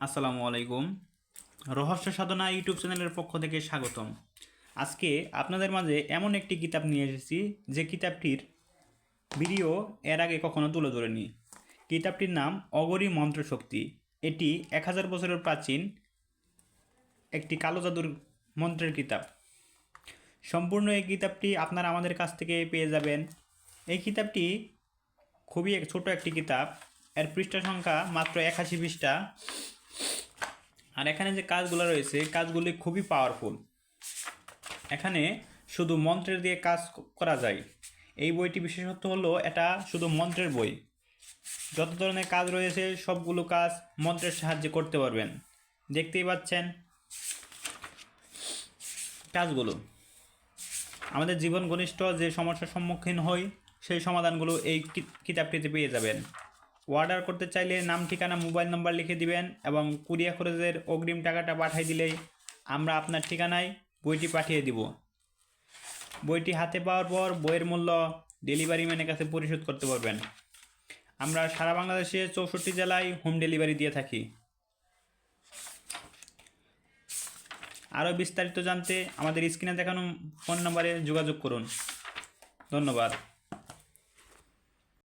আসসালামু আলাইকুম। রহস্য সাধনা ইউটিউব চ্যানেলের পক্ষ থেকে স্বাগতম। আজকে আপনাদের মাঝে এমন একটি কিতাব নিয়ে এসেছি যে কিতাবটির ভিডিও এর আগে কখনো তুলে ধরেনি। কিতাবটির নাম অঘরী মন্ত্রশক্তি। এটি 1000 বছরের প্রাচীন একটি কালো জাদুর মন্ত্রের কিতাব। সম্পূর্ণ এই কিতাবটি আপনারা আমাদের কাছ থেকে পেয়ে যাবেন। এই কিতাবটি খুবই ছোট একটি কিতাব। এর পৃষ্ঠা সংখ্যা মাত্র 81 পৃষ্ঠা। আর এখানে যে কাজগুলো রয়েছে কাজগুলি খুবই পাওয়ারফুল। এখানে শুধু মন্ত্রের দিয়ে কাজ করা যায়। এই বইটি বিশেষত্ব হলো এটা শুধু মন্ত্রের বই। যত ধরনের কাজ রয়েছে সবগুলো কাজ মন্ত্রের সাহায্যে করতে পারবেন। দেখতেই পাচ্ছেন কাজগুলো। আমাদের জীবন ঘনিষ্ঠ যে সমস্যার সম্মুখীন হই সেই সমাধানগুলো এই কিতাবটিতে পেয়ে যাবেন। অর্ডার করতে চাইলে নাম, ঠিকানা, মোবাইল নাম্বার লিখে দিবেন এবং কুরিয়ার খরচের অগ্রিম টাকাটা পাঠিয়ে দিলেই আমরা আপনার ঠিকানায় বইটি পাঠিয়ে দিব। বইটি হাতে পাওয়ার পর বইয়ের মূল্য ডেলিভারি ম্যানের কাছে পরিশোধ করতে পারবেন। আমরা সারা বাংলাদেশে 64 জেলায় হোম ডেলিভারি দিয়ে থাকি। আরও বিস্তারিত জানতে আমাদের স্ক্রিনে দেখানো ফোন নম্বরে যোগাযোগ করুন। ধন্যবাদ।